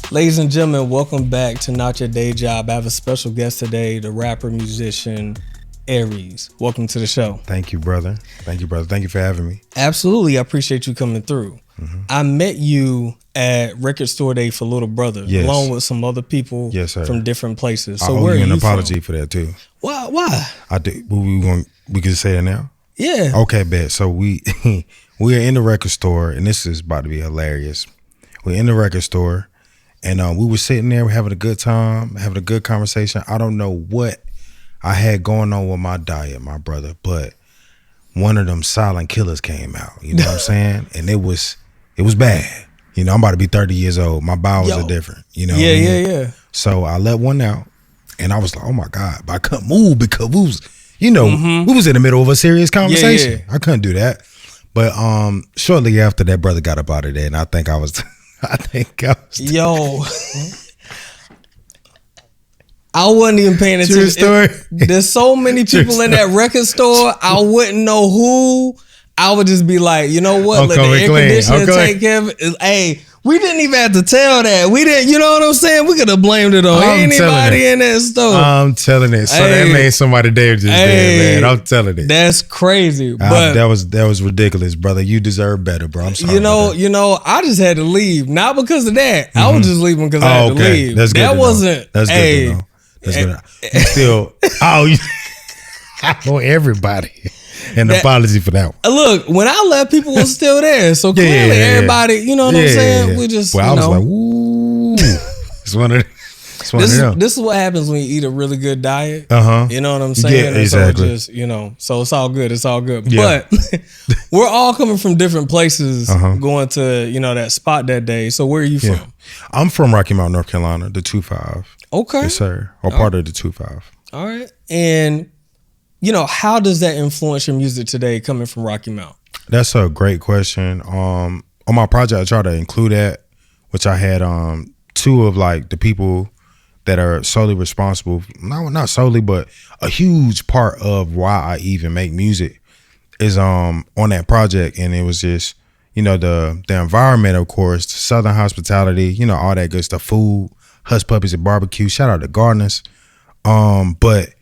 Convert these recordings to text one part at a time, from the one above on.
Ladies and gentlemen, welcome back to Not Your Day Job. I have a special guest today, the rapper, musician, ARES. Welcome to the show. Thank you, brother. Thank you for having me. Absolutely. I appreciate you coming through. Mm-hmm. I met you at Record Store Day for Little Brother, along with some other people from different places. So I owe you an apology for that too. Why? I did. We can say it now? Yeah. Okay, bet. So we are in the record store, and this is about to be hilarious. We're in the record store, and we were sitting there having a good time, having a good conversation. I don't know what I had going on with my diet, my brother, but one of them silent killers came out. You know what I'm saying? And it was bad. You know, I'm about to be 30 years old. My bowels are different. You know? Yeah. So I let one out, and I was like, oh my God, but I couldn't move because we was, we was in the middle of a serious conversation. I couldn't do that. But shortly after that, brother got up out of there, and I think I was Yo. I wasn't even paying attention. True story. There's so many people in that record store, I wouldn't know who. I would just be like, you know what? Let the air conditioner take care of it. Hey, we didn't even have to tell that. We didn't, you know what I'm saying? We could have blamed it on anybody in that store. I'm telling it. So that made somebody there just there, man. I'm telling it. That's crazy. But that was ridiculous, brother. You deserve better, bro. I'm sorry. You know, I just had to leave. Not because of that. I was just leaving because I had to leave. That's good. That wasn't. That's good to know. That's good. You still, I know everybody. An apology for that one. Look, when I left, people were still there. So clearly everybody, you know what I'm saying? Yeah. We just, I was like, ooh. It's one of them. This is what happens when you eat a really good diet. You know what I'm saying? Yeah, exactly. So so it's all good. It's all good. Yeah. But we're all coming from different places going to, that spot that day. So where are you from? I'm from Rocky Mount, North Carolina, the 2-5. Okay. Yes, sir. Or part of the 2-5. All right. And how does that influence your music today coming from Rocky Mount? That's a great question. On my project, I try to include that, which I had two of like the people that are solely responsible, not solely, but a huge part of why I even make music is on that project. And it was just, the environment, of course, the Southern hospitality, all that good stuff, food, Hush Puppies and Barbecue. Shout out to Gardeners. But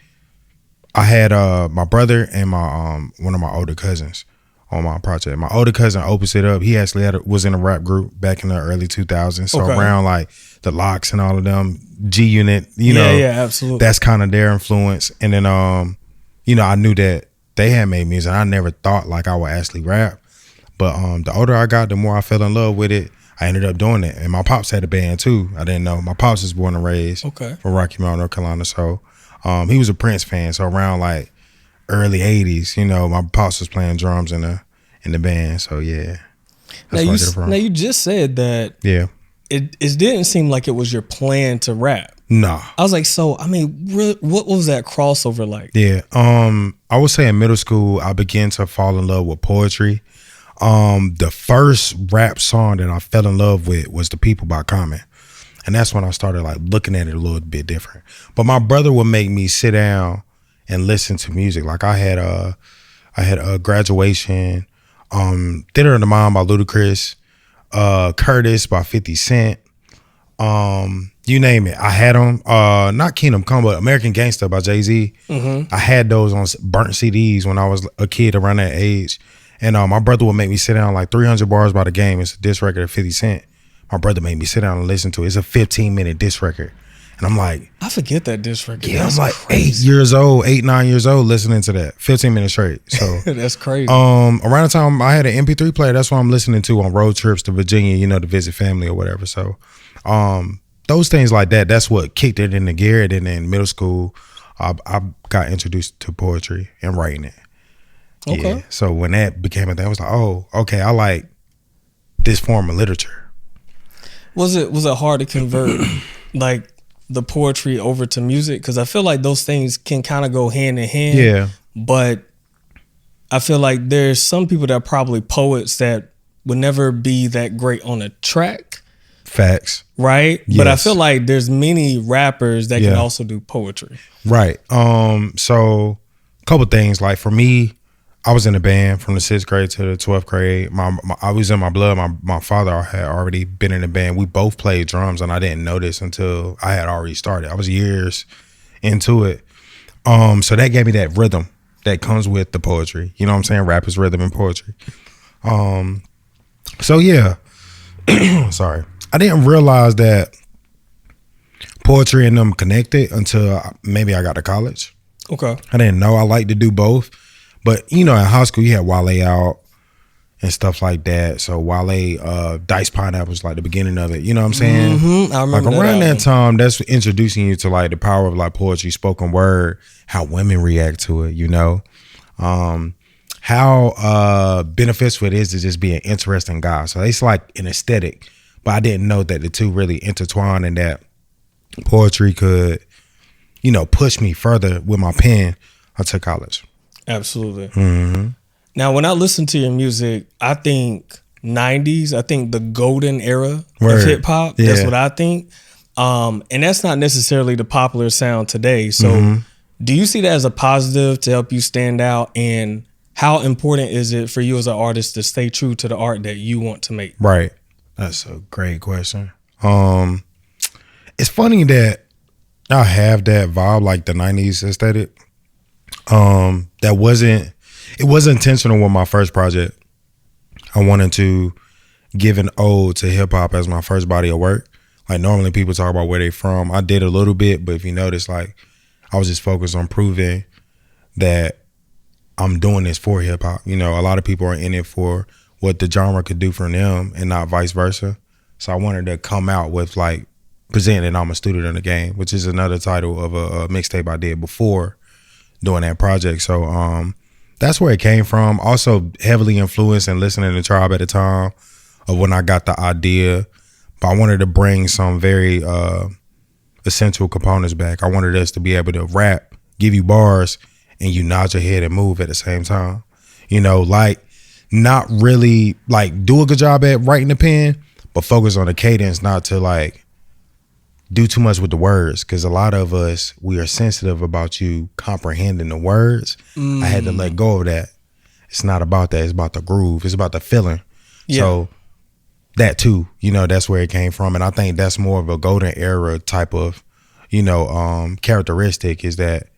I had my brother and my one of my older cousins on my project. My older cousin opens it up. He actually was in a rap group back in the early 2000s. So around like the Locks and all of them, G Unit, Yeah, absolutely. That's kind of their influence. And then, I knew that they had made music. I never thought like I would actually rap. But the older I got, the more I fell in love with it. I ended up doing it. And my pops had a band too. I didn't know. My pops was born and raised from Rocky Mount, North Carolina. So he was a Prince fan. So around like early 80s, my pops was playing drums in the band. So yeah. Now you just said that it didn't seem like it was your plan to rap. No. I was like, what was that crossover like? Yeah. I would say in middle school, I began to fall in love with poetry. The first rap song that I fell in love with was The People by Common. And that's when I started like looking at it a little bit different. But my brother would make me sit down and listen to music. Like I had a Graduation, Dinner of the Mind by Ludacris, Curtis by 50 Cent. You name it. I had them. Not Kingdom Come, but American Gangster by Jay-Z. I had those on burnt CDs when I was a kid around that age. And my brother would make me sit down like 300 bars by the game. It's a diss record of 50 Cent. My brother made me sit down and listen to it. It's a 15-minute diss record. And I'm like, I forget that diss record. Yeah, I'm like crazy. 9 years old listening to that 15 minutes straight. So that's crazy. Around the time I had an MP3 player, that's what I'm listening to on road trips to Virginia, to visit family or whatever. So those things like that, that's what kicked it into gear. And then in middle school, I got introduced to poetry and writing it. Okay. Yeah. So when that became a thing, I was like, oh, okay, I like this form of literature. Was it hard to convert like the poetry over to music? Because I feel like those things can kind of go hand in hand. Yeah. But I feel like there's some people that are probably poets that would never be that great on a track. Facts. Right? Yes. But I feel like there's many rappers that can also do poetry. Right. So a couple things. Like for me, I was in a band from the 6th grade to the 12th grade. I was in my blood. My father had already been in a band. We both played drums, and I didn't know this until I had already started. I was years into it. So that gave me that rhythm that comes with the poetry. You know what I'm saying? Rap is rhythm and poetry. So yeah, sorry. I didn't realize that poetry and them connected until maybe I got to college. Okay. I didn't know. I liked to do both. But, you know, in high school, you had Wale out and stuff like that. So Wale, Dice Pineapple was like the beginning of it. You know what I'm saying? Mm-hmm. I remember like around that time, that's introducing you to like the power of like poetry, spoken word, how women react to it, you know? How beneficial it is to just be an interesting guy. So it's like an aesthetic. But I didn't know that the two really intertwine and that poetry could, you know, push me further with my pen until college. Absolutely. Mm-hmm. Now, when I listen to your music, I think 90s, I think the golden era of hip hop. Yeah. That's what I think. And that's not necessarily the popular sound today. So do you see that as a positive to help you stand out? And how important is it for you as an artist to stay true to the art that you want to make? Right. That's a great question. It's funny that I have that vibe, like the 90s aesthetic. It wasn't intentional with my first project. I wanted to give an ode to hip hop as my first body of work. Like normally people talk about where they from. I did a little bit, but if you notice, like I was just focused on proving that I'm doing this for hip hop. You know, a lot of people are in it for what the genre could do for them and not vice versa. So I wanted to come out with like presenting that I'm a student in the game, which is another title of a mixtape I did before doing that project. So that's where it came from. Also heavily influenced and listening to Tribe at the time of when I got the idea. But I wanted to bring some very essential components back. I wanted us to be able to rap, give you bars, and you nod your head and move at the same time. You know, like not really like do a good job at writing the pen, but focus on the cadence, not to like do too much with the words. Cause a lot of us, we are sensitive about you comprehending the words. I had to let go of that. It's not about that. It's about the groove. It's about the feeling. Yeah. So that too, you know, that's where it came from. And I think that's more of a golden era type of, you know, characteristic is that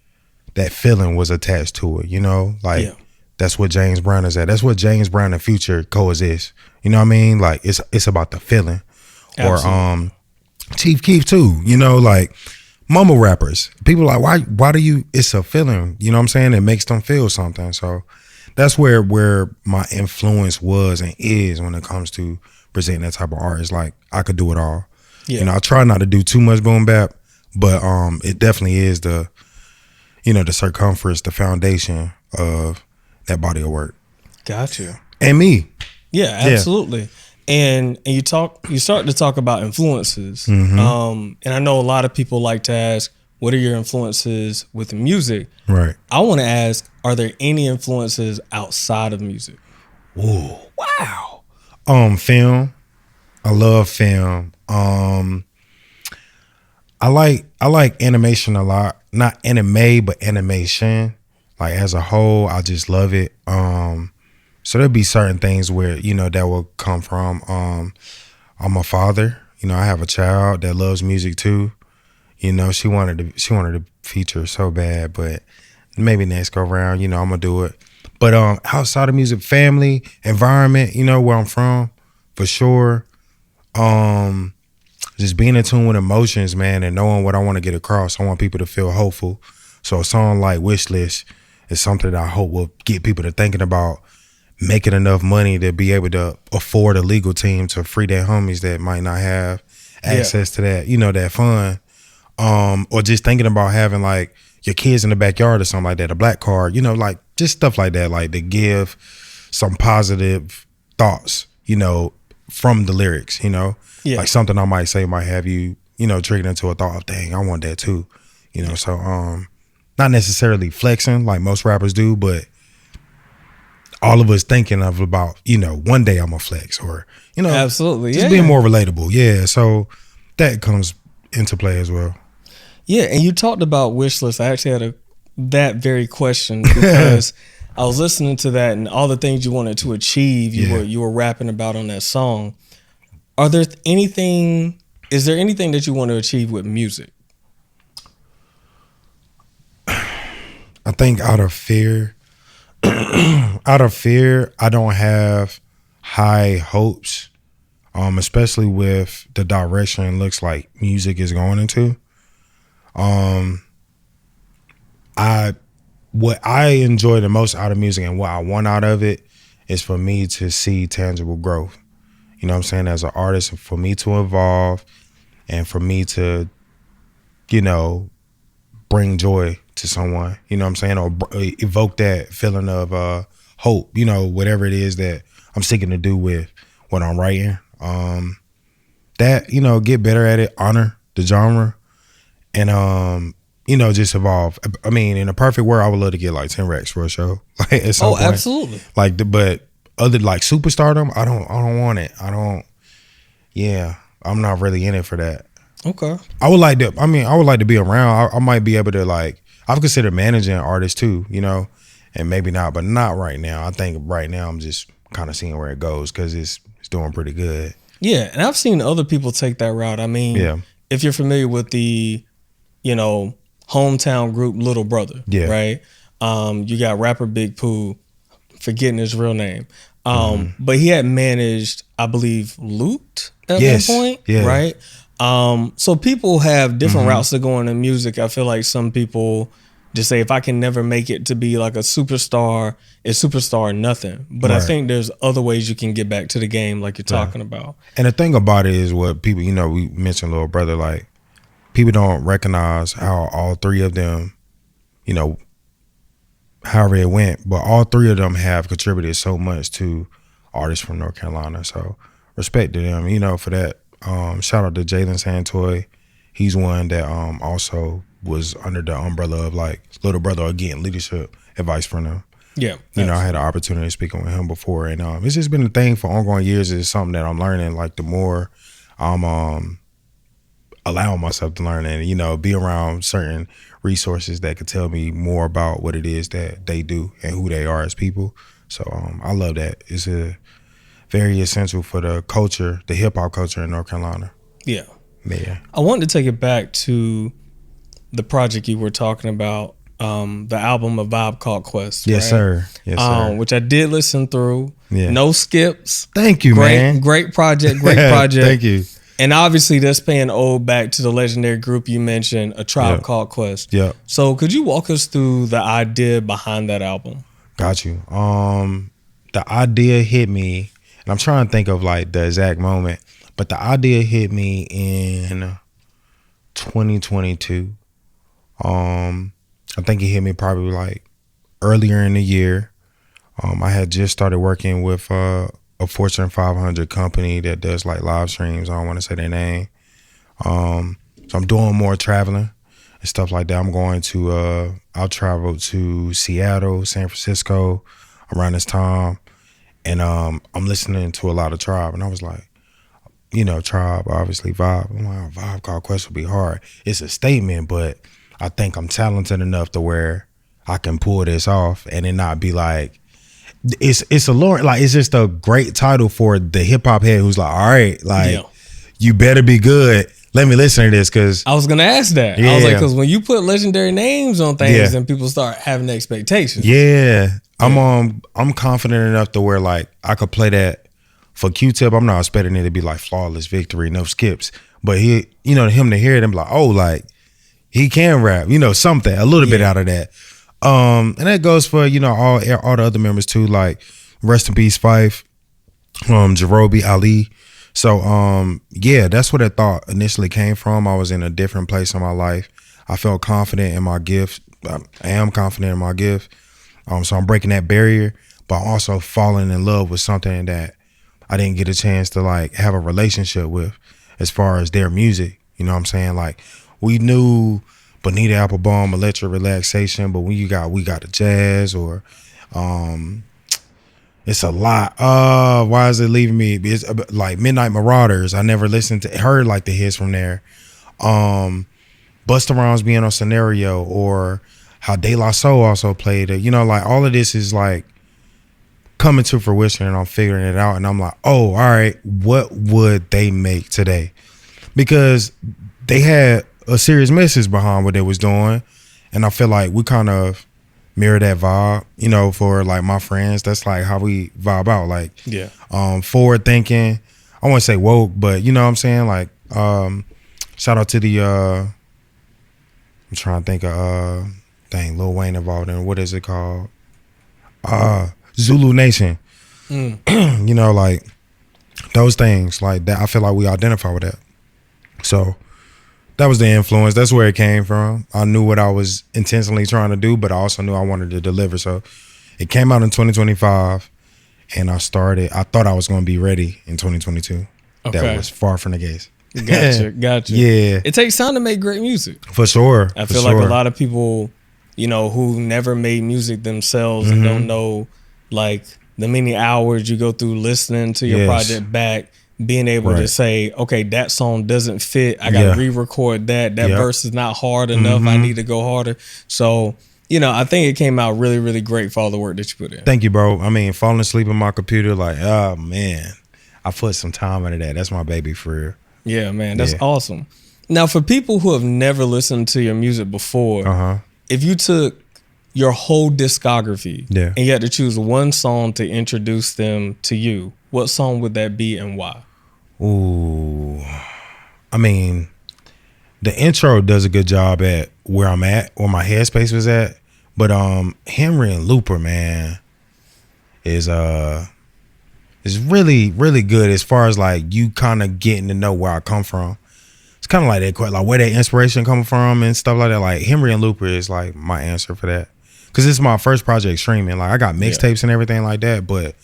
feeling was attached to it, you know, like that's what James Brown is at. That's what James Brown and Future coexist. You know what I mean? Like it's about the feeling. Absolutely. Or Chief Keef too, you know, like mumble rappers. People are like, why do you, it's a feeling, you know what I'm saying? It makes them feel something. So that's where my influence was and is when it comes to presenting that type of art. It's like I could do it all. Yeah. You know, I try not to do too much boom bap, but it definitely is the, you know, the circumference, the foundation of that body of work. Gotcha. And me. Yeah, absolutely. Yeah. And you start to talk about influences. And I know a lot of people like to ask, what are your influences with music? Right. I want to ask, are there any influences outside of music? Ooh, wow. Film. I love film. I like animation a lot. Not anime, but animation. Like as a whole, I just love it. So there'll be certain things where, you know, that will come from. I'm a father. You know, I have a child that loves music too. You know, she wanted to feature so bad, but maybe next go round, you know, I'm gonna do it. But outside of music, family, environment, you know, where I'm from, for sure. Just being in tune with emotions, man, and knowing what I want to get across. I want people to feel hopeful. So a song like Wish List is something that I hope will get people to thinking about making enough money to be able to afford a legal team to free their homies that might not have access to that, you know, that fund. Or just thinking about having like your kids in the backyard or something like that, a black card, you know, like just stuff like that, like to give some positive thoughts, you know, from the lyrics, you know, like something I might say might have you, you know, triggered into a thought of, dang, I want that too, you know. So not necessarily flexing like most rappers do, but all of us thinking of about, you know, one day I'm gonna flex, or, you know, absolutely, just being more relatable. Yeah, so that comes into play as well. Yeah, and you talked about wish list. I actually had that very question because I was listening to that and all the things you wanted to achieve, you were rapping about on that song. Is there anything that you want to achieve with music? I think out of fear, I don't have high hopes, especially with the direction it looks like music is going into. What I enjoy the most out of music and what I want out of it is for me to see tangible growth. You know what I'm saying? As an artist, and for me to evolve and for me to, bring joy to someone, you know what I'm saying? Or evoke that feeling of hope, whatever it is that I'm seeking to do with what I'm writing. Get better at it, honor the genre, and just evolve. I mean, in a perfect world, I would love to get like 10 racks for a show. Like at some point. Absolutely. But other like superstardom, I don't want it. I'm not really in it for that. Okay. I would like to be around. I might be able to I've considered managing artists too, and maybe not, but not right now. I think right now I'm just kind of seeing where it goes because it's doing pretty good. Yeah, and I've seen other people take that route. I mean, if you're familiar with the, hometown group Little Brother, right? You got rapper Big Pooh, forgetting his real name, but he had managed, I believe, Loot at one point, right? So people have different routes to go into music. I feel like some people just say, if I can never make it to be like a superstar, it's superstar or nothing. But I think there's other ways you can get back to the game like you're talking about. And the thing about it is what people, we mentioned Little Brother, like people don't recognize how all three of them, however it went, but all three of them have contributed so much to artists from North Carolina. So respect to them, for that. Shout out to Jalen Santoy. He's one that also was under the umbrella of like Little Brother, getting leadership advice from them. Yeah. I had an opportunity to speak with him before, and it's just been a thing for ongoing years. It's something that I'm learning. Like the more I'm allowing myself to learn and, be around certain resources that could tell me more about what it is that they do and who they are as people. So I love that. It's very essential for the culture, the hip hop culture in North Carolina. Yeah. I wanted to take it back to the project you were talking about, the album, A Vibe Called Quest. Yes, right? Sir. Yes, sir. Which I did listen through. Yeah. No skips. Thank you, man. Great project. Great project. Thank you. And obviously that's paying ode back to the legendary group you mentioned, A Tribe Called Quest. Yeah. So could you walk us through the idea behind that album? Got you. The idea hit me, and I'm trying to think of like the exact moment, but the idea hit me in 2022. I think it hit me probably like earlier in the year. I had just started working with a Fortune 500 company that does like live streams. I don't want to say their name. So I'm doing more traveling and stuff like that. I'm going to, I'll travel to Seattle, San Francisco around this time. And I'm listening to a lot of Tribe. And I was like, Tribe, obviously Vibe. I'm like, Vibe Called Quest would be hard. It's a statement, but I think I'm talented enough to where I can pull this off and it not be like, it's a lore, like it's just a great title for the hip hop head who's like, all right, like you better be good. Let me listen to this, because I was gonna ask that. I was like, because when you put legendary names on things, then people start having expectations. I'm confident enough to where like I could play that for Q-Tip. I'm not expecting it to be like flawless victory, no skips, but him to hear it and be like, oh, like he can rap, something a little bit out of that. And that goes for, all the other members too, like rest in peace Fife, Jerobi, Ali. So that's where that thought initially came from. I was in a different place in my life. I felt confident in my gift. I am confident in my gift. So I'm breaking that barrier, but also falling in love with something that I didn't get a chance to like have a relationship with as far as their music. You know what I'm saying? Like we knew Bonita Applebaum, Electric Relaxation, but when we got the jazz, or it's a lot. Why is it leaving me? It's like Midnight Marauders. I never heard like the hits from there. Busta Rhymes being on Scenario, or how De La Soul also played it. You know, like all of this is like coming to fruition, and I'm figuring it out, and I'm like, oh, all right, what would they make today? Because they had a serious message behind what they was doing, and I feel like we kind of mirror that vibe, you know, for like my friends. That's like how we vibe out, like forward thinking. I won't say woke, but you know what I'm saying? Like shout out to the I'm trying to think of Lil Wayne involved in, what is it called? Zulu Nation. You know, like those things like that. I feel like we identify with that. So that was the influence. That's where it came from. I knew what I was intentionally trying to do, but I also knew I wanted to deliver. So it came out in 2025, and I thought I was going to be ready in 2022. Okay. That was far from the case. Gotcha. Yeah. It takes time to make great music. For sure. I feel like a lot of people, you know, who never made music themselves and don't know like the many hours you go through listening to your project back, being able to say, okay, that song doesn't fit. I got to re-record that. That verse is not hard enough. I need to go harder. So, you know, I think it came out really, really great for all the work that you put in. Thank you, bro. I mean, falling asleep on my computer, like, oh, man, I put some time into that. That's my baby for real. Yeah, man, that's awesome. Now, for people who have never listened to your music before, if you took your whole discography and you had to choose one song to introduce them to you, what song would that be and why? Ooh, I mean, the intro does a good job at where I'm at, where my headspace was at. But Henry and Looper, man, is really, really good as far as like you kind of getting to know where I come from. It's kind of like that, like where that inspiration coming from and stuff like that. Like Henry and Looper is like my answer for that, because it's my first project streaming. Like I got mixtapes and everything like that, but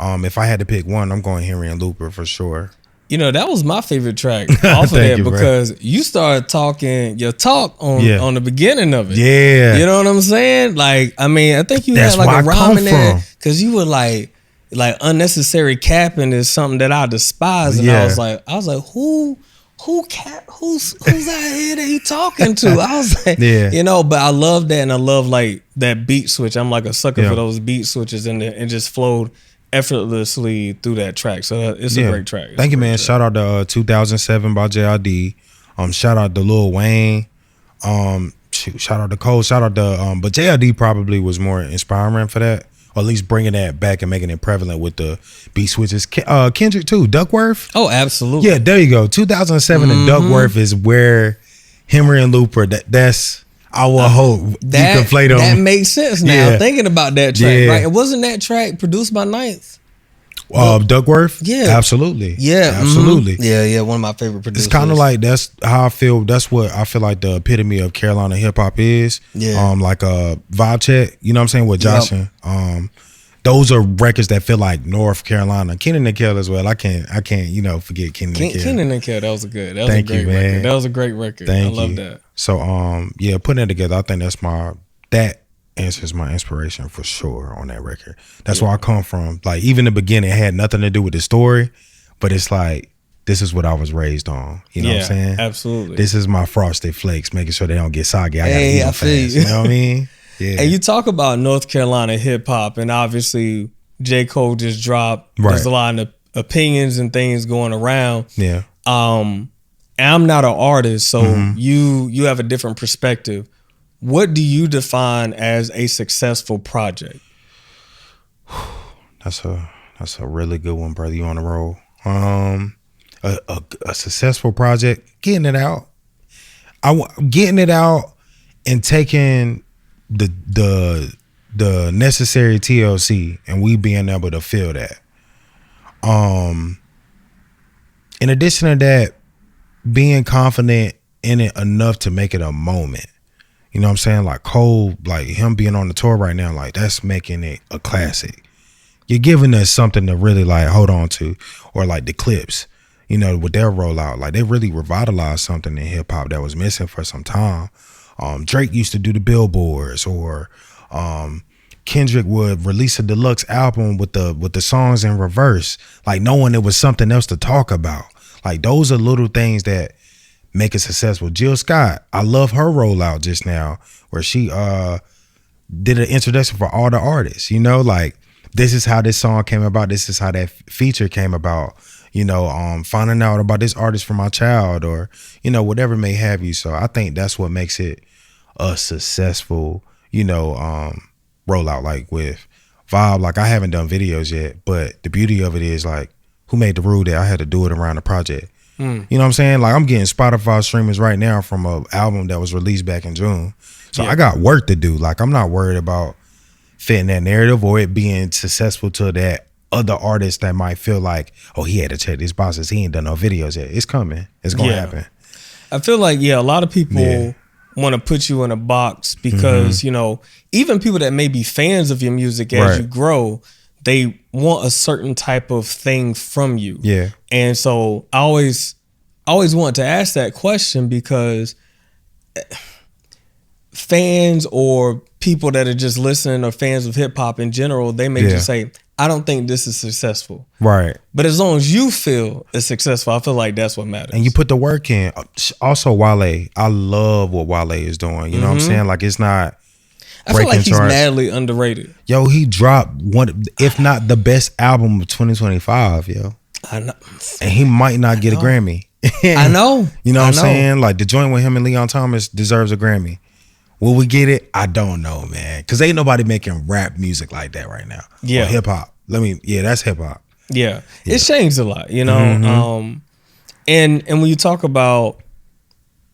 if I had to pick one, I'm going Henry and Looper for sure. You know, that was my favorite track off of that, because you started talking your talk on the beginning of it. Yeah. You know what I'm saying? Like, I mean, I think you had like a rhyme in there, because you were like unnecessary capping is something that I despise. And I was like, who's out here that you talking to? I was like, you know, but I love that. And I love like that beat switch. I'm like a sucker for those beat switches, and it just flowed effortlessly through that track. So it's a great track. Thank you, man. Shout out to 2007 by JID. Shout out to Lil Wayne. Shout out to Cole. Shout out to but JID probably was more inspiring for that, or at least bringing that back and making it prevalent with the beat switches. Kendrick too. Duckworth. Oh, absolutely. Yeah, there you go. 2007 and Duckworth is where Henry and Looper. That's. I will hope that, you conflate them. That makes sense now. Thinking about that track, right? And wasn't that track produced by Ninth? Duckworth? Yeah. Absolutely. Yeah. Absolutely. Yeah. One of my favorite producers. It's kind of like, that's how I feel. That's what I feel like the epitome of Carolina hip hop is. Yeah. Like a vibe check. You know what I'm saying? With Josh. Those are records that feel like North Carolina. Kenan and Kel as well. I can't, you know, forget Kenan and Kel. Kenan and Kel, that was a great record. That was a great record. I love that. So putting it together, I think that answers my inspiration for sure on that record. That's where I come from. Like even the beginning had nothing to do with the story, but it's like, this is what I was raised on. You know what I'm saying? Absolutely. This is my Frosted Flakes, making sure they don't get soggy. I gotta eat them fast. You know what I mean? Yeah. And you talk about North Carolina hip hop, and obviously J. Cole just dropped. Right. There's a lot of opinions and things going around. Yeah. I'm not an artist, so you have a different perspective. What do you define as a successful project? That's a really good one, brother. You on the roll. A successful project, getting it out and taking the necessary TLC, and we being able to feel that. In addition to that, being confident in it enough to make it a moment. You know what I'm saying? Like Cole, like him being on the tour right now, like that's making it a classic. You're giving us something to really like hold on to, or like the Clips, you know, with their rollout. Like they really revitalized something in hip hop that was missing for some time. Drake used to do the billboards, or Kendrick would release a deluxe album with the songs in reverse, like knowing it was something else to talk about. Like those are little things that make it successful. Jill Scott, I love her rollout just now where she did an introduction for all the artists, you know, like this is how this song came about. This is how that feature came about, you know, finding out about this artist for my child or, you know, whatever may have you. So I think that's what makes it a successful, you know, rollout. Like with Vibe, like I haven't done videos yet, but the beauty of it is like, who made the rule that I had to do it around the project? You know what I'm saying? Like I'm getting Spotify streamers right now from an album that was released back in June. So I got work to do. Like I'm not worried about fitting that narrative or it being successful to that other artist that might feel like, oh, he had to check these boxes. He ain't done no videos yet. It's coming. It's going to happen. I feel like, a lot of people want to put you in a box because, you know, even people that may be fans of your music as you grow, they want a certain type of thing from you. Yeah. And so I always want to ask that question because fans or people that are just listening or fans of hip hop in general, they may just say, I don't think this is successful. Right. But as long as you feel it's successful, I feel like that's what matters. And you put the work in. Also, Wale, I love what Wale is doing. You know what I'm saying? Like it's not. I feel like he's madly underrated. Yo, he dropped one, if not the best album of 2025, yo. I know. And he might not get a Grammy. I know. You know what I'm saying? Like the joint with him and Leon Thomas deserves a Grammy. Will we get it? I don't know, man. Because ain't nobody making rap music like that right now. Yeah. Or hip hop. That's hip hop. Yeah. It's changed a lot, you know? And when you talk about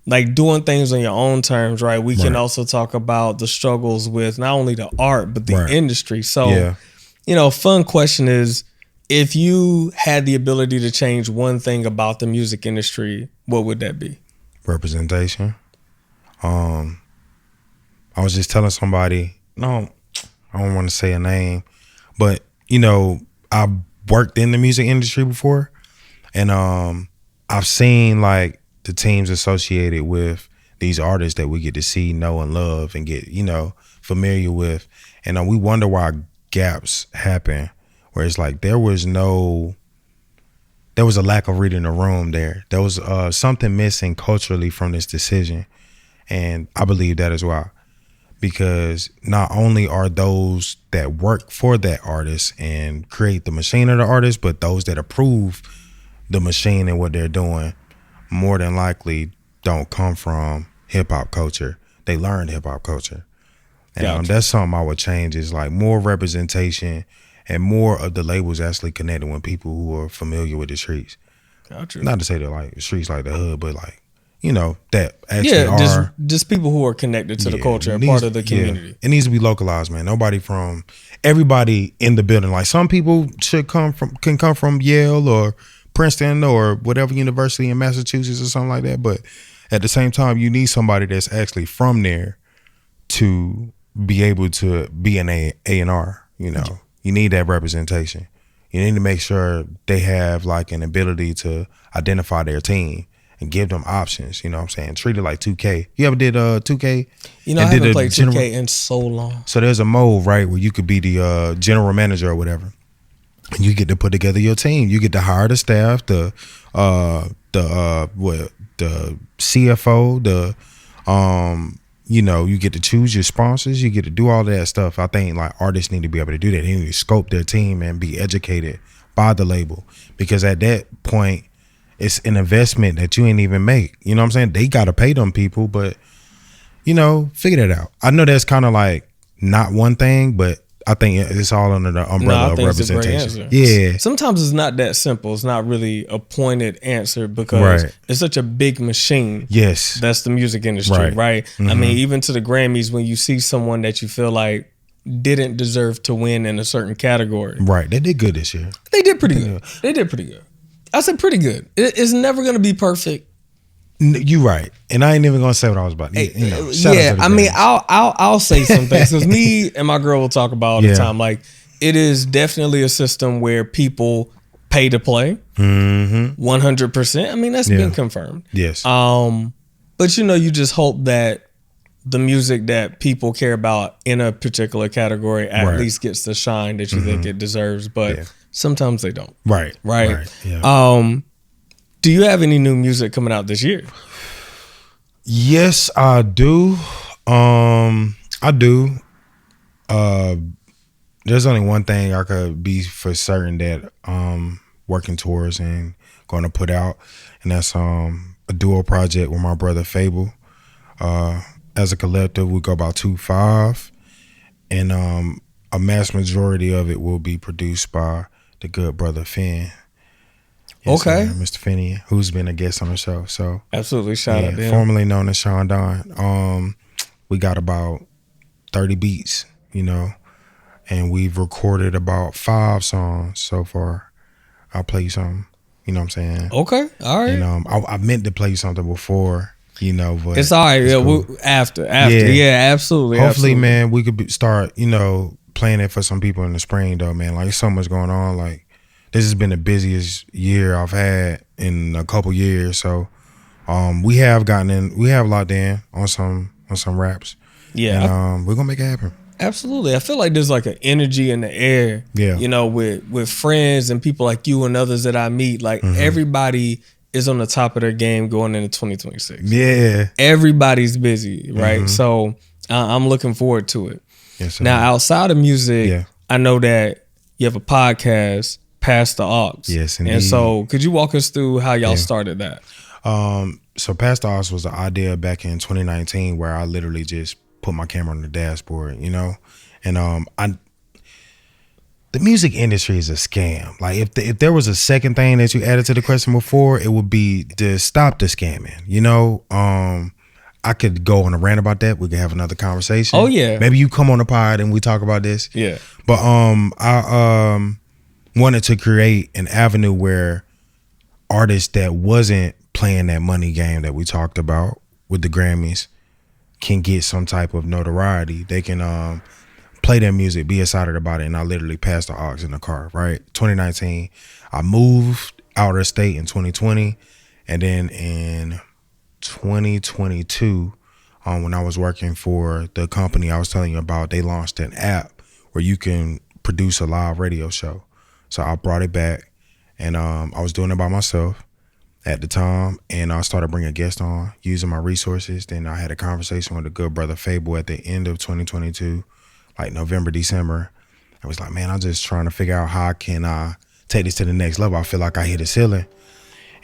like doing things on your own terms, right? We can also talk about the struggles with not only the art, but the industry. So, you know, fun question is, if you had the ability to change one thing about the music industry, what would that be? Representation. I was just telling somebody, no, I don't want to say a name, but you know, I worked in the music industry before and I've seen like the teams associated with these artists that we get to see, know, and love and get, you know, familiar with. And we wonder why gaps happen, where it's like there was a lack of reading the room there. There was something missing culturally from this decision. And I believe that as well. Because not only are those that work for that artist and create the machine of the artist, but those that approve the machine and what they're doing more than likely don't come from hip hop culture. They learned hip hop culture. And that's something I would change is like more representation and more of the labels actually connecting with people who are familiar with the streets. Gotcha. Not to say that like the streets like the hood, but like, you know, that actually are just people who are connected to the culture and part of the community. It needs to be localized, man. Everybody in the building. Like some people can come from Yale or Princeton or whatever university in Massachusetts or something like that. But at the same time, you need somebody that's actually from there to be able to be an A&R, you know. You need that representation. You need to make sure they have like an ability to identify their team and give them options, you know what I'm saying? Treat it like 2K. You ever did 2K? You know, I haven't played 2K in so long. So there's a mode, right, where you could be the general manager or whatever. And you get to put together your team. You get to hire the staff, the CFO, you know, you get to choose your sponsors. You get to do all that stuff. I think like artists need to be able to do that. They need to scope their team and be educated by the label. Because at that point, it's an investment that you ain't even make. You know what I'm saying? They got to pay them people, but, you know, figure that out. I know that's kind of like not one thing, but I think it's all under the umbrella of representation. Yeah. Sometimes it's not that simple. It's not really a pointed answer because it's such a big machine. Yes. That's the music industry, right? I mean, even to the Grammys, when you see someone that you feel like didn't deserve to win in a certain category. Right. They did good this year. They did pretty good. They did pretty good. I said pretty good. It's never going to be perfect. You right, and I ain't even gonna say what I was about. You know, I mean, I'll say some things because me and my girl will talk about all the time. Like, it is definitely a system where people pay to play, 100%. I mean, that's been confirmed. Yes. But you know, you just hope that the music that people care about in a particular category at least gets the shine that you think it deserves. But sometimes they don't. Right. Yeah. Do you have any new music coming out this year? Yes, I do. I do. There's only one thing I could be for certain that working towards and going to put out, and that's a duo project with my brother Fable. As a collective, we go about 2-5, and a mass majority of it will be produced by the good brother Finn. Yes, okay, Mr. Finney, who's been a guest on the show. So absolutely, shout out to him. Formerly known as Sean Don. We got about 30 beats, you know, and we've recorded about 5 songs so far. I'll play you something, you know what I'm saying? Okay, all right. And I meant to play you something before, you know, but it's all right. Yeah, cool. After, yeah, absolutely. Hopefully, man, we could start, you know, playing it for some people in the spring, though, man. Like, there's so much going on. Like, this has been the busiest year I've had in a couple years. So, we have locked in on some raps. Yeah, and we're gonna make it happen. Absolutely. I feel like there's like an energy in the air. Yeah, you know, with friends and people like you and others that I meet. Like everybody is on the top of their game going into 2026. Yeah, everybody's busy, right? So I'm looking forward to it. Yes, sir. Now, outside of music, I know that you have a podcast, Past the Aux. Yes, indeed. And so could you walk us through how y'all started that? So Past the Aux was an idea back in 2019 where I literally just put my camera on the dashboard, you know? And the music industry is a scam. Like if there was a second thing that you added to the question before, it would be to stop the scamming, you know? I could go on a rant about that. We could have another conversation. Oh yeah. Maybe you come on the pod and we talk about this. Yeah. But I wanted to create an avenue where artists that wasn't playing that money game that we talked about with the Grammys can get some type of notoriety. They can play their music, be excited about it, and I literally passed the aux in the car, right? 2019, I moved out of state in 2020, and then in 2022, when I was working for the company I was telling you about, they launched an app where you can produce a live radio show. So I brought it back, and I was doing it by myself at the time, and I started bringing guests on, using my resources. Then I had a conversation with a good brother Fable at the end of 2022, like November, December. I was like, man, I'm just trying to figure out how can I take this to the next level. I feel like I hit a ceiling.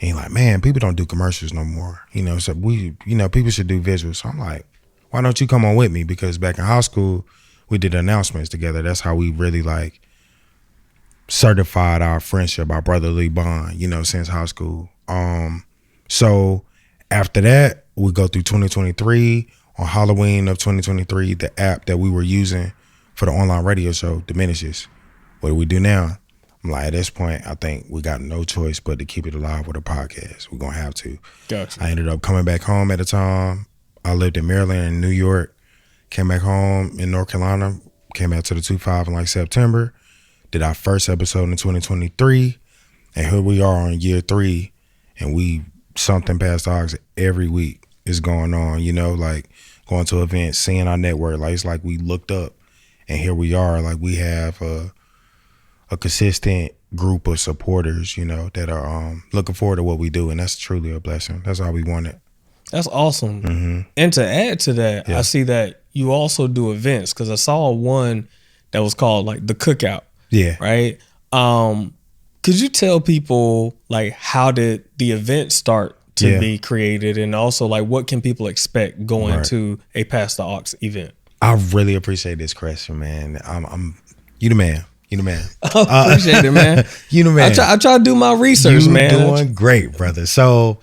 And he's like, man, people don't do commercials no more. You know, so people should do visuals. So I'm like, why don't you come on with me? Because back in high school, we did announcements together. That's how we really like certified our friendship, our brotherly bond, you know, since high school. So after that, we go through 2023. On Halloween of 2023, the app that we were using for the online radio show diminishes. What do we do now? I'm like, at this point, I think we got no choice but to keep it alive with a podcast. We're going to have to. Gotcha. I ended up coming back home at the time. I lived in Maryland and New York. Came back home in North Carolina. Came back to the 2-5 in like September. Did our first episode in 2023. And here we are on year 3. And we something past the aux every week is going on, you know, like going to events, seeing our network. Like it's like we looked up and here we are. Like we have a consistent group of supporters, you know, that are looking forward to what we do. And that's truly a blessing. That's all we wanted. That's awesome. Mm-hmm. And to add to that, I see that you also do events, because I saw one that was called like the Cookout. Yeah. Right. Could you tell people like how did the event start to be created, and also like what can people expect going to a Past the Aux event? I really appreciate this question, man. I'm you the man. You the man. I appreciate it, man. You the man. I try to do my research, man. You're doing great, brother. So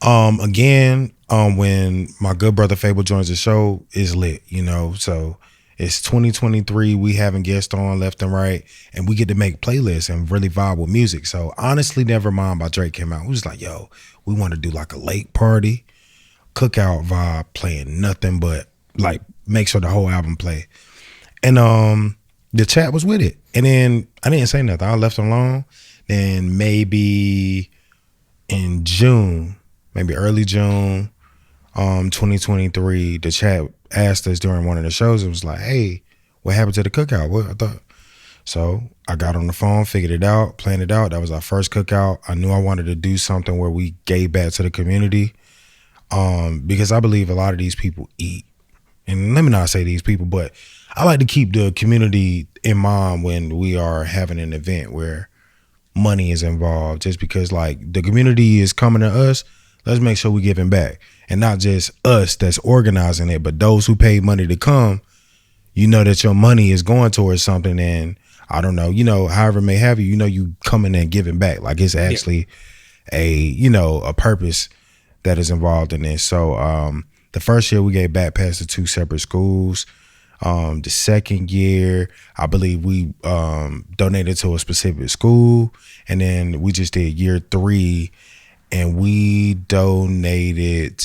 again, when my good brother Fable joins the show, it's lit, you know. So it's 2023. We having guests on left and right, and we get to make playlists and really vibe with music. So Honestly Nevermind by Drake came out. We was like, yo, we want to do like a late party, cookout vibe, playing nothing but like make sure the whole album play. And the chat was with it. And then I didn't say nothing. I left it alone. Then maybe in June, maybe early June, 2023, the chat asked us during one of the shows, it was like, hey, what happened to the cookout? What I thought. So I got on the phone, figured it out, planned it out. That was our first cookout. I knew I wanted to do something where we gave back to the community. Because I believe a lot of these people eat. And let me not say these people, but I like to keep the community in mind when we are having an event where money is involved, just because like the community is coming to us. Let's make sure we're giving back, and not just us that's organizing it, but those who paid money to come. You know that your money is going towards something, and I don't know, however it may have you, you coming and giving back. Like it's actually a purpose that is involved in this. So the first year we gave backpacks to 2 separate schools. The second year, I believe we donated to a specific school, and then we just did year 3, and we donated.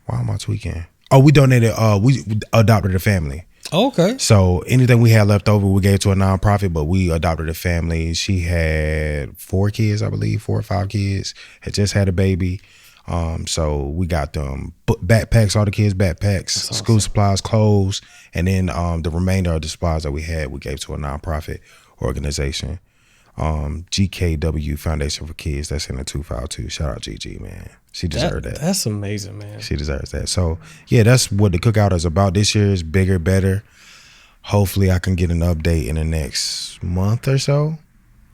Why am I tweaking? Oh, we donated. We adopted a family. Okay. So anything we had left over, we gave to a nonprofit, but we adopted a family. She had 4 kids, I believe, 4 or 5 kids. Had just had a baby. So we got them backpacks, all the kids backpacks, school supplies, clothes, and then the remainder of the supplies that we had, we gave to a nonprofit organization, GKW Foundation for Kids. That's in the 252. Shout out GG, man. She deserved that. That's amazing, man. She deserves that. So yeah, that's what the cookout is about. This year is bigger, better. Hopefully I can get an update in the next month or so.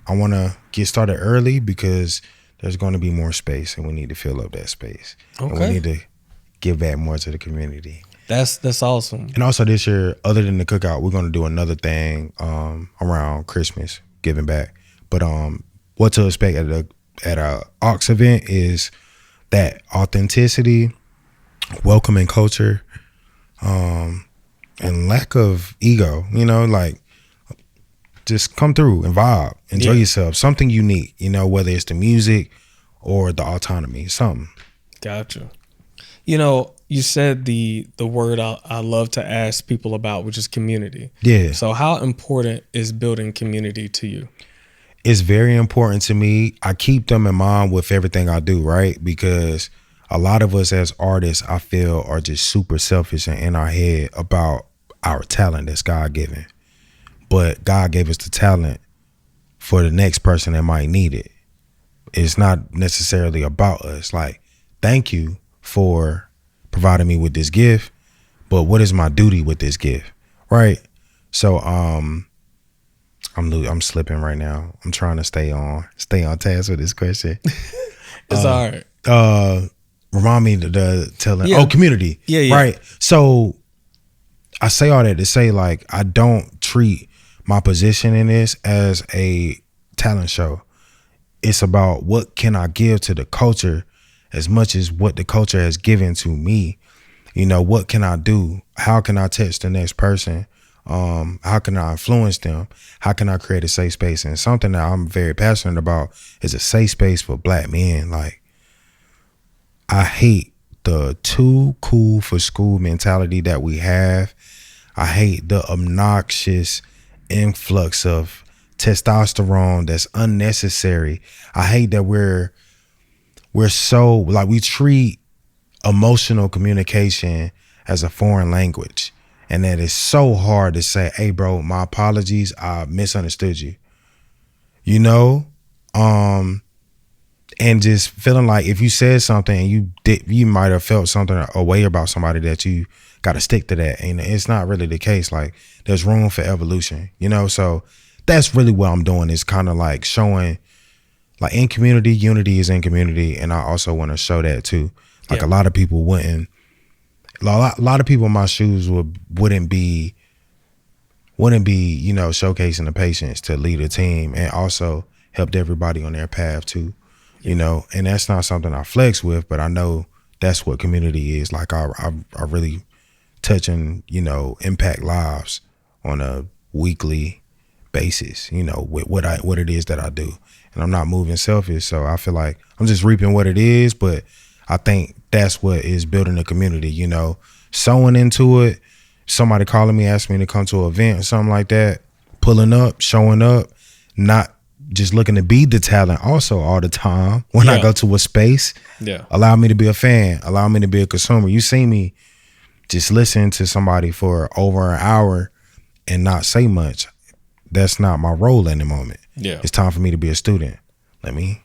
I want to get started early because there's going to be more space, and we need to fill up that space. Okay. And we need to give back more to the community. That's awesome. And also this year, other than the cookout, we're going to do another thing around Christmas, giving back. But what to expect at a ARES event is that authenticity, welcoming culture, and lack of ego. Like just come through and vibe, enjoy yourself. Something unique, whether it's the music or the autonomy, something. Gotcha. You said the word I love to ask people about, which is community. Yeah. So how important is building community to you? It's very important to me. I keep them in mind with everything I do, right? Because a lot of us as artists, I feel, are just super selfish and in our head about our talent that's God-given. But God gave us the talent for the next person that might need it. It's not necessarily about us. Like, thank you for providing me with this gift, but what is my duty with this gift, right? So I'm slipping right now. I'm trying to stay on task with this question. It's all right. Remind me to tell community. Yeah. Right. So I say all that to say, like, I don't treat my position in this as a talent show. It's about what can I give to the culture as much as what the culture has given to me. What can I do? How can I touch the next person? How can I influence them? How can I create a safe space? And something that I'm very passionate about is a safe space for Black men. Like, I hate the too cool for school mentality that we have. I hate the obnoxious influx of testosterone that's unnecessary. I hate that we're so, like, we treat emotional communication as a foreign language. And that it's so hard to say, hey, bro, my apologies. I misunderstood you. And just feeling like if you said something and you might have felt something a way about somebody that you got to stick to that. And it's not really the case. Like, there's room for evolution, So that's really what I'm doing, is kind of like showing, like, in community, unity is in community. And I also want to show that too. Like, a lot of people wouldn't. A lot of people in my shoes wouldn't be, showcasing the patience to lead a team and also helped everybody on their path too, and that's not something I flex with, but I know that's what community is. Like, I really touch and, impact lives on a weekly basis, with what it is that I do. And I'm not moving selfish. So I feel like I'm just reaping what it is, but I think that's what is building a community, sewing into it. Somebody calling me, asking me to come to an event or something like that, pulling up, showing up, not just looking to be the talent also all the time. When I go to a space, allow me to be a fan, allow me to be a consumer. You see me just listen to somebody for over an hour and not say much. That's not my role in the moment. Yeah. It's time for me to be a student. Let me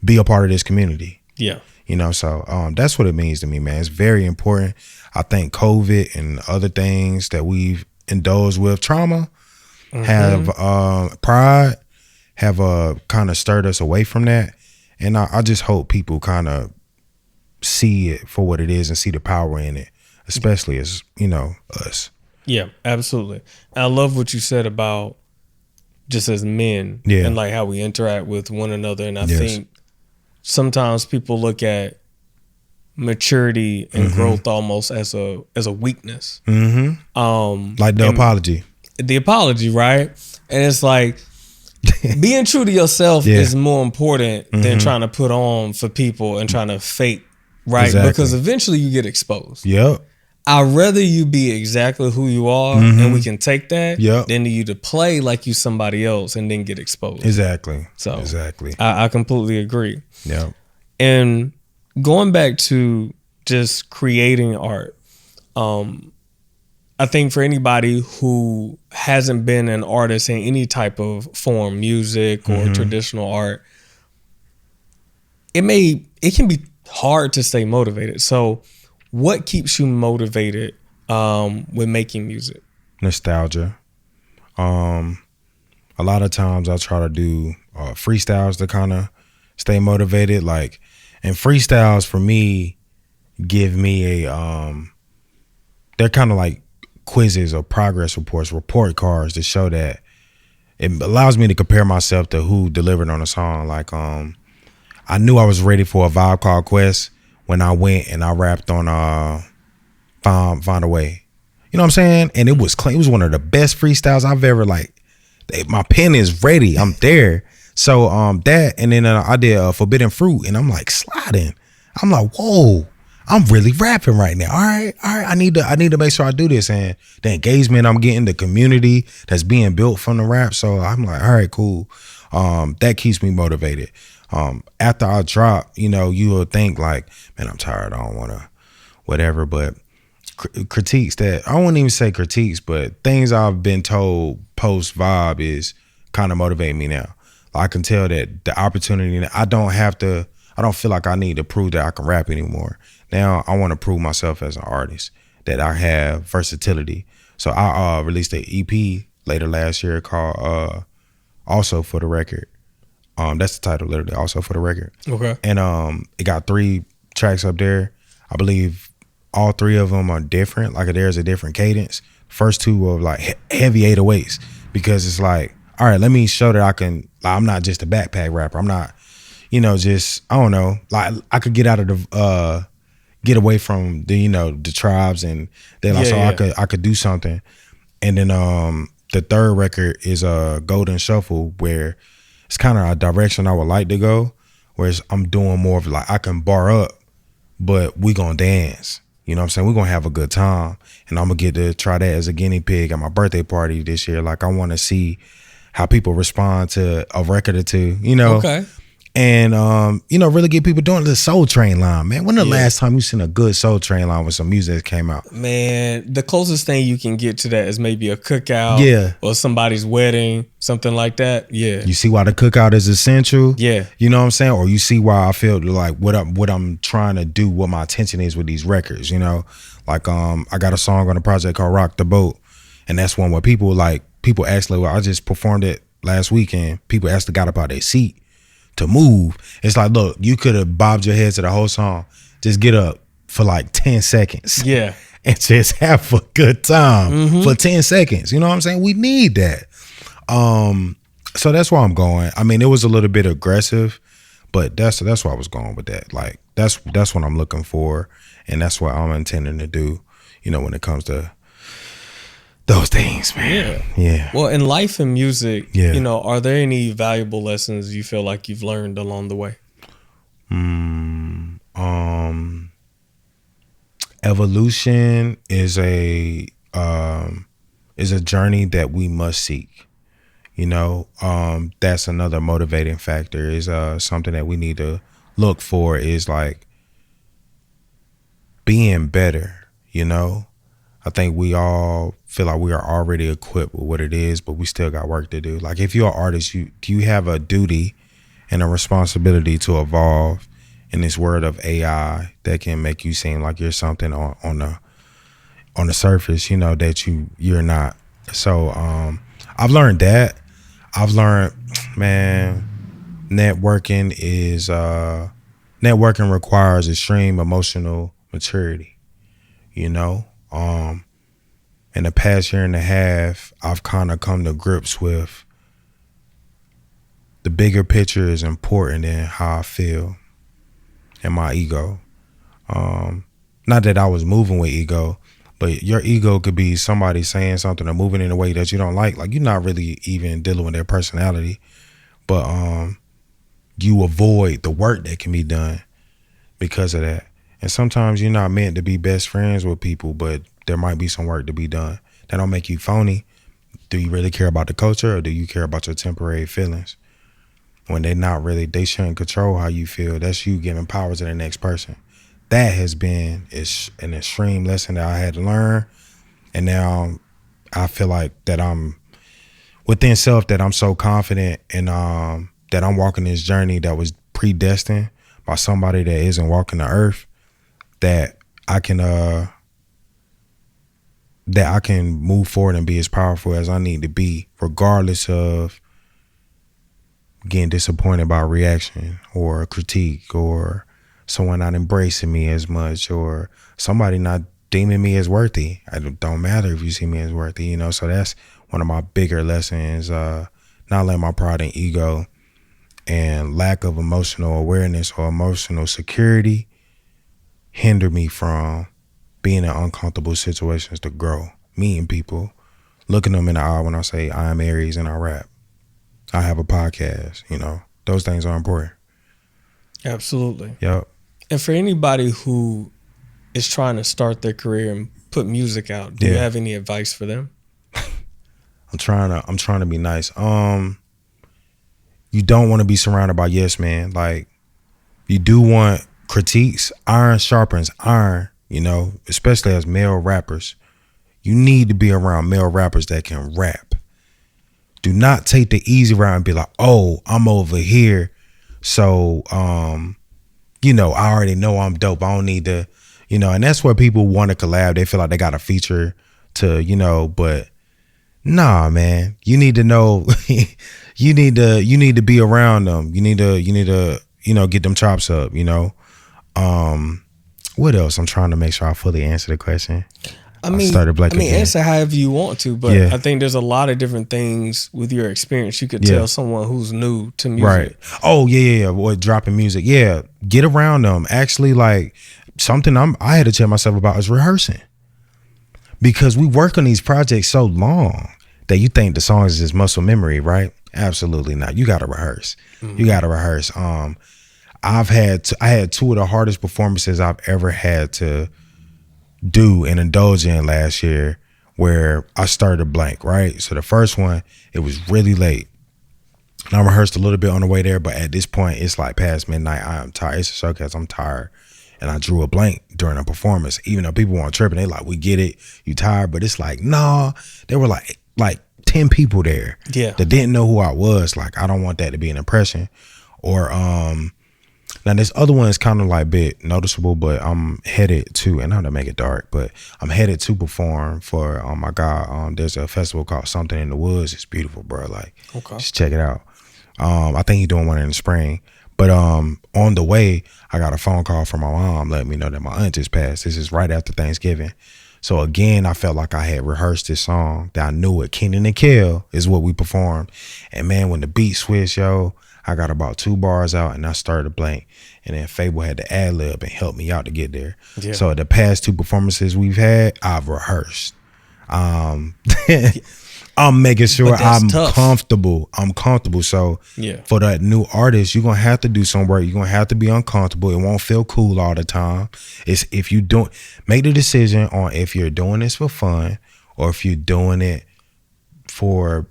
be a part of this community. Yeah. You know, so that's what it means to me, man. It's very important. I think COVID and other things that we've indulged with, trauma, have pride, have kind of stirred us away from that. And I just hope people kind of see it for what it is and see the power in it, especially as, you know, us. Yeah, absolutely. And I love what you said about just as men and like how we interact with one another. And I think sometimes people look at maturity and growth almost as a weakness. Like the apology. The apology, right? And it's like being true to yourself is more important than trying to put on for people and trying to fake, right? Exactly. Because eventually you get exposed. Yep. I'd rather you be exactly who you are and we can take that than you to play like you somebody else and then get exposed. Exactly. So exactly. I completely agree. Yeah. And going back to just creating art, I think for anybody who hasn't been an artist in any type of form, music or traditional art, it can be hard to stay motivated. So what keeps you motivated with making music? Nostalgia. A lot of times I try to do freestyles to kind of stay motivated. Like, and freestyles for me give me they're kind of like quizzes or progress reports, report cards to show that it allows me to compare myself to who delivered on a song. Like, I knew I was ready for a vibe called Quest when I went and I rapped on Find a Way. You know what I'm saying? And it was clean. It was one of the best freestyles I've ever, like, my pen is ready. I'm there. So that, and then I did Forbidden Fruit, and I'm like sliding. I'm like, whoa, I'm really rapping right now. All right. I need to make sure I do this. And the engagement I'm getting, the community that's being built from the rap. So I'm like, all right, cool. That keeps me motivated. After I drop, you know, you will think like, man, I'm tired. I don't want to, whatever. But critiques that, I won't even say critiques, but things I've been told post Vibe is kind of motivating me now. I can tell that the opportunity, I don't feel like I need to prove that I can rap anymore. Now I want to prove myself as an artist, that I have versatility. So I released an EP later last year called Also for the Record. That's the title, literally, Also for the Record. Okay. And it got 3 tracks up there. I believe all 3 of them are different. Like, there's a different cadence. First 2 are like heavy 808s, because it's like, all right, let me show that I can, like, I'm not just a backpack rapper. I'm not, you know, just, I don't know, like, I could get out of the get away from the, you know, the tribes, and then I could do something. And then the 3rd record is a Golden Shuffle, where it's kind of a direction I would like to go, whereas I'm doing more of like, I can bar up, but we gonna dance. You know what I'm saying? We're gonna have a good time. And I'm gonna get to try that as a guinea pig at my birthday party this year. Like, I wanna see how people respond to a record or two, you know? Okay. And, you know, really get people doing the Soul Train line, man. When the last time you seen a good Soul Train line with some music that came out? Man, the closest thing you can get to that is maybe a cookout or somebody's wedding, something like that. Yeah. You see why the cookout is essential? Yeah. You know what I'm saying? Or you see why I feel like what I'm trying to do, what my intention is with these records, you know? Like, I got a song on a project called Rock the Boat. And that's one where people actually, well, I just performed it last weekend. People actually got up out their seat to move. It's like, look, you could have bobbed your head to the whole song. Just get up for like 10 seconds. Yeah. And just have a good time for 10 seconds. You know what I'm saying? We need that. So that's where I'm going. I mean, it was a little bit aggressive, but that's why I was going with that. Like, that's what I'm looking for, and that's what I'm intending to do, you know, when it comes to those things, man. Yeah. Well, in life and music, you know, are there any valuable lessons you feel like you've learned along the way? Evolution is a journey that we must seek. You know, that's another motivating factor, is something that we need to look for, is like being better, you know? I think we all feel like we are already equipped with what it is, but we still got work to do. Like, if you're an artist, you have a duty and a responsibility to evolve in this world of AI that can make you seem like you're something on the surface, you know, that you're not. So I've learned that. I've learned, man, networking requires extreme emotional maturity, you know. In the past year and a half, I've kind of come to grips with the bigger picture is important than how I feel and my ego. Not that I was moving with ego, but your ego could be somebody saying something or moving in a way that you don't like. Like, you're not really even dealing with their personality, but you avoid the work that can be done because of that. And sometimes you're not meant to be best friends with people, but there might be some work to be done. That don't make you phony. Do you really care about the culture, or do you care about your temporary feelings? When they shouldn't control how you feel. That's you giving power to the next person. That has been an extreme lesson that I had to learn. And now I feel like that I'm within self, that I'm so confident, and that I'm walking this journey that was predestined by somebody that isn't walking the earth, that I can move forward and be as powerful as I need to be, regardless of getting disappointed by a reaction or a critique, or someone not embracing me as much, or somebody not deeming me as worthy. It don't matter if you see me as worthy, you know. So that's one of my bigger lessons, not letting my pride and ego and lack of emotional awareness or emotional security hinder me from being in uncomfortable situations to grow, meeting people, looking them in the eye when I say I am ARES and I rap. I have a podcast, you know. Those things are important. Absolutely. Yep. And for anybody who is trying to start their career and put music out, do you have any advice for them? I'm trying to be nice. You don't want to be surrounded by yes man. Like, you do want critiques. Iron sharpens iron, you know, especially as male rappers. You need to be around male rappers that can rap. Do not take the easy route and be like, oh, I'm over here, so you know, I already know I'm dope. I don't need to, you know. And that's where people want to collab. They feel like they got a feature to, you know, but nah, man. You need to know. you need to be around them. You need to, you know, get them chops up. You know. What else? I'm trying to make sure I fully answer the question. Answer however you want to, but I think there's a lot of different things with your experience you could tell someone who's new to music. Right. Oh, yeah. What, dropping music. Yeah. Get around them. Actually, like, something I had to tell myself about is rehearsing. Because we work on these projects so long that you think the songs is just muscle memory, right? Absolutely not. You got to rehearse. Mm-hmm. You got to rehearse. I had two of the hardest performances I've ever had to do and indulge in last year, where I started blank, right? So the first one, it was really late. And I rehearsed a little bit on the way there, but at this point, it's like past midnight. I am tired. It's a showcase. I'm tired. And I drew a blank during a performance, even though people weren't tripping. They like, we get it. You tired? But it's like, nah. There were like 10 people there that didn't know who I was. Like, I don't want that to be an impression. Or, now this other one is kind of like a bit noticeable, but I'm headed to, and not to make it dark, but I'm headed to perform for, oh my God, there's a festival called Something in the Woods. It's beautiful, bro. Like, just check it out. I think he's doing one in the spring. But on the way, I got a phone call from my mom letting me know that my aunt just passed. This is right after Thanksgiving. So again, I felt like I had rehearsed this song, that I knew it. Kenan and Kel is what we performed. And man, when the beat switched, yo, I got about 2 bars out and I started to blank. And then Fable had to ad-lib and help me out to get there. Yeah. So the past 2 performances we've had, I've rehearsed. I'm making sure I'm comfortable. So for that new artist, you're going to have to do some work. You're going to have to be uncomfortable. It won't feel cool all the time. It's if you don't make the decision on if you're doing this for fun or if you're doing it for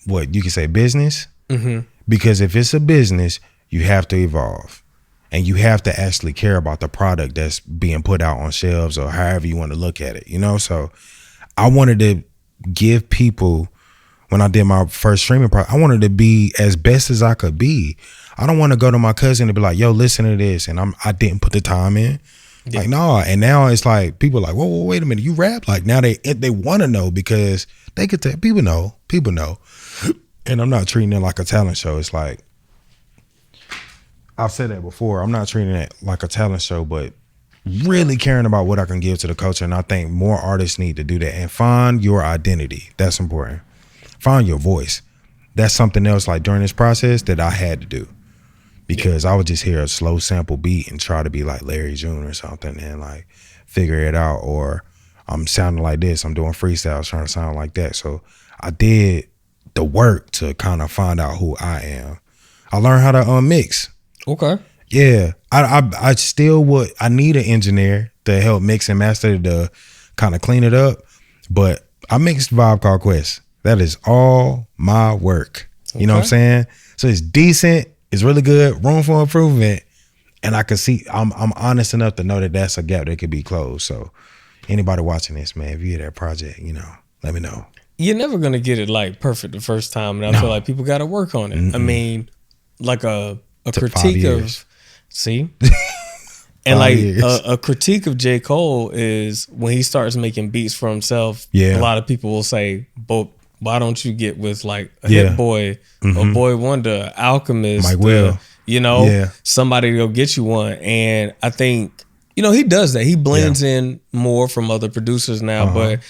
what you can say business. Mm-hmm. Because if it's a business, you have to evolve. And you have to actually care about the product that's being put out on shelves or however you want to look at it, you know? So I wanted to give people, when I did my first streaming project, I wanted to be as best as I could be. I don't want to go to my cousin and be like, yo, listen to this, and I didn't put the time in. Yeah. Like, no. And now it's like people are like, whoa, wait a minute, you rap? Like now they want to know because they could tell. People know. And I'm not treating it like a talent show. It's like, I've said that before. I'm not treating it like a talent show, but really caring about what I can give to the culture. And I think more artists need to do that and find your identity. That's important. Find your voice. That's something else like during this process that I had to do. Because I would just hear a slow sample beat and try to be like Larry June or something and like figure it out. Or I'm sounding like this. I'm doing freestyles trying to sound like that. So I did the work to kind of find out who I am. I learned how to mix. Okay. Yeah. I still would. I need an engineer to help mix and master to kind of clean it up. But I mixed Vibe Called Quest. That is all my work. Okay. You know what I'm saying? So it's decent. It's really good, room for improvement, and I can see I'm honest enough to know that that's a gap that could be closed. So anybody watching this, man, if you hear that project, let me know. You're never gonna get it like perfect the first time, and I feel like people got to work on it. Mm-mm. I mean, like a critique of, see, and like a critique of J. Cole is when he starts making beats for himself. Yeah, a lot of people will say, "But why don't you get with like a Hit Boy, a Boy Wonder, Alchemist, Mike Will, somebody to go get you one?" And I think, he does that. He blends in more from other producers now, but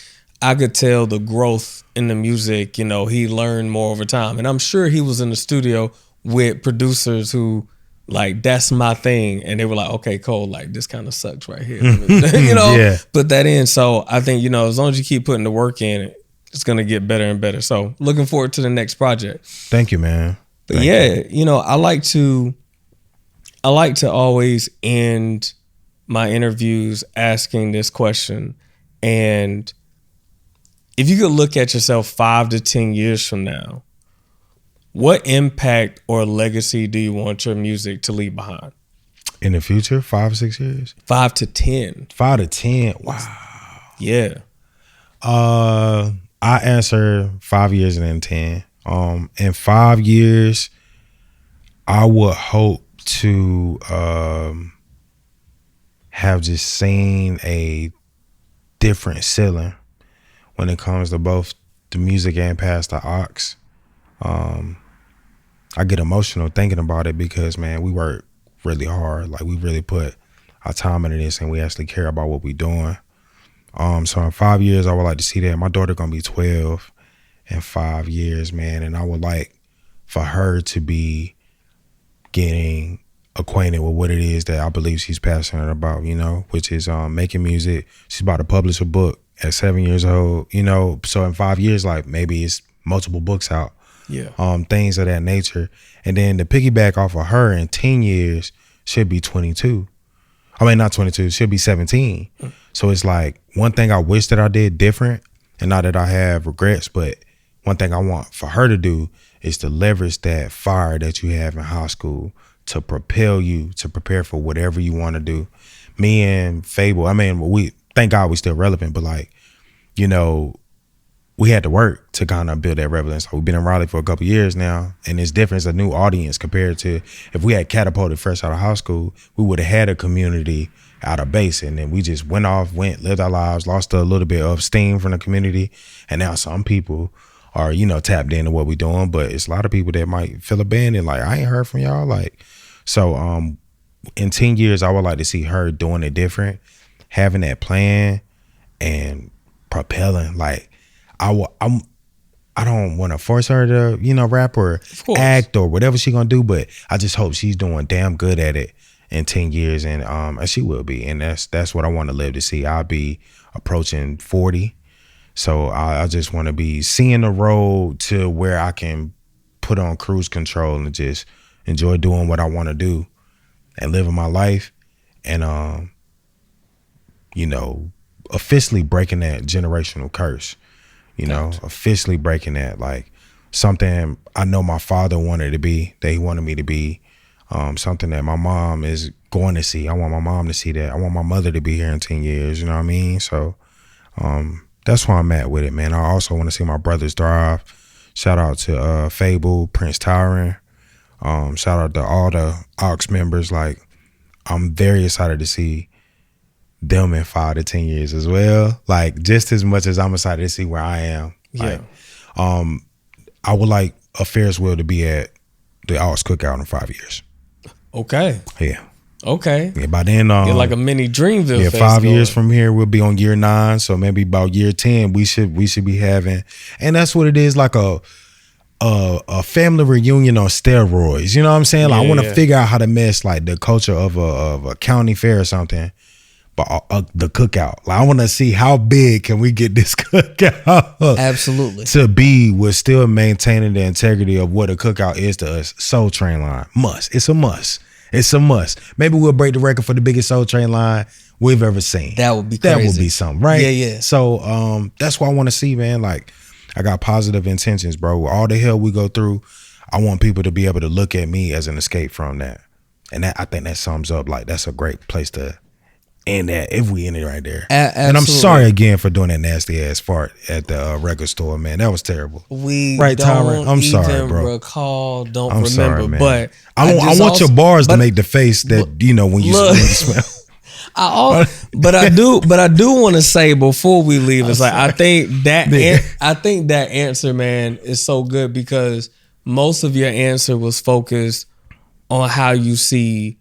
I could tell the growth in the music, he learned more over time. And I'm sure he was in the studio with producers who like, that's my thing. And they were like, okay, Cole, like this kind of sucks right here. Put that in. So I think, as long as you keep putting the work in, it's going to get better and better. So looking forward to the next project. Thank you, man. But I like to always end my interviews asking this question. And if you could look at yourself 5 to 10 years from now, what impact or legacy do you want your music to leave behind? In the future, 5 or 6 years? 5 to 10. 5 to 10. Wow. Yeah. I answer 5 years and then 10. In 5 years, I would hope to have just seen a different ceiling when it comes to both the music and past the aux. I get emotional thinking about it because, man, we work really hard. Like, we really put our time into this and we actually care about what we're doing. So in 5 years, I would like to see that. My daughter gonna be 12 in 5 years, man. And I would like for her to be getting acquainted with what it is that I believe she's passionate about, which is making music. She's about to publish a book at 7 years old, So in 5 years, like maybe it's multiple books out. Yeah. Things of that nature. And then to piggyback off of her in 10 years, she'll be 22. I mean, not 22, she'll be 17. So it's like one thing I wish that I did different, and not that I have regrets, but one thing I want for her to do is to leverage that fire that you have in high school to propel you to prepare for whatever you want to do. Me and Fable, we thank God we still relevant, but like, we had to work to kind of build that relevance. We've been in Raleigh for a couple of years now, and it's different. It's a new audience compared to if we had catapulted fresh out of high school, we would have had a community out of base, and then we just lived our lives, lost a little bit of steam from the community, and now some people are, tapped into what we're doing, but it's a lot of people that might feel abandoned, like, I ain't heard from y'all. Like, so in 10 years, I would like to see her doing it different, having that plan and propelling. Like, I don't want to force her to, rap or act or whatever she gonna do, but I just hope she's doing damn good at it in 10 years, and she will be, and that's what I want to live to see. I'll be approaching 40, so I just want to be seeing the road to where I can put on cruise control and just enjoy doing what I want to do and living my life, and officially breaking that generational curse. Officially breaking that, like something I know my father wanted to be, that he wanted me to be, something that my mom is going to see. I want my mom to see that. I want my mother to be here in 10 years, you know what I mean? So that's where I'm at with it, man. I also want to see my brothers thrive. Shout out to Fable, Prince Tyron, Shout out to all the ARES members. Like, I'm very excited to see them in 5 to 10 years as well. Like, just as much as I'm excited to see where I am. Yeah. Like, I would like a Ferris wheel to be at the ARES cookout in 5 years. Okay. Yeah. Okay. Yeah. By then, get like a mini Dreamville. Yeah. 5 years from here, we'll be on year 9. So maybe about year 10, we should be having, and that's what it is, like a family reunion on steroids. You know what I'm saying? Like, I want to figure out how to mesh like the culture of a county fair or something, but the cookout. Like, I want to see how big can we get this cookout. Absolutely. To be with still maintaining the integrity of what a cookout is to us. Soul Train line. Must. It's a must. It's a must. Maybe we'll break the record for the biggest Soul Train line we've ever seen. That would be crazy. That would be something, right? Yeah, yeah. So that's what I want to see, man. Like, I got positive intentions, bro. All the hell we go through, I want people to be able to look at me as an escape from that. And that, I think that sums up, like, that's a great place to end that if we end it right there. And I'm sorry again for doing that nasty ass fart at the record store, man. That was terrible. We right, don't Tyra? I'm sorry, bro. Recall, don't I'm remember, sorry, man. But I want your bars to make the face that, you know, when you smell. But I do want to say before we leave, it's like I think that answer, man, is so good because most of your answer was focused on how you see,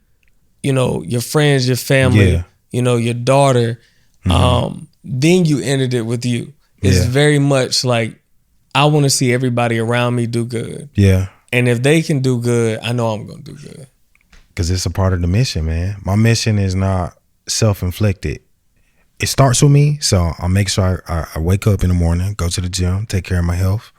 you know, your friends, your family, you know, your daughter. Then you ended it with you. It's very much like I want to see everybody around me do good. Yeah. And if they can do good, I know I'm gonna do good. Because it's a part of the mission, man. My mission is not self-inflicted. It starts with me, so I'll make sure I wake up in the morning, go to the gym, take care of my health,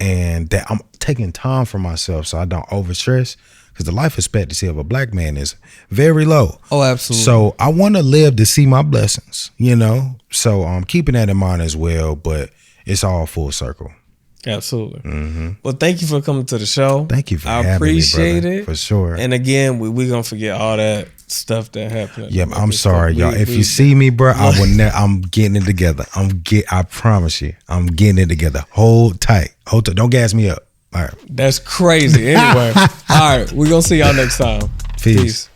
and that I'm taking time for myself so I don't overstress, because the life expectancy of a black man is very low. Oh, absolutely. So I want to live to see my blessings, you know? So I'm keeping that in mind as well, but it's all full circle. Absolutely. Well, thank you for coming to the show. Thank you for having me, appreciate it. For sure. And again, we're going to forget all that stuff that happened. Yeah, I'm sorry, y'all. If you see me, bro, I will I'm getting it together. I promise you, I'm getting it together. Hold tight. Don't gas me up. All right. That's crazy. Anyway, all right, we're going to see y'all next time. Peace.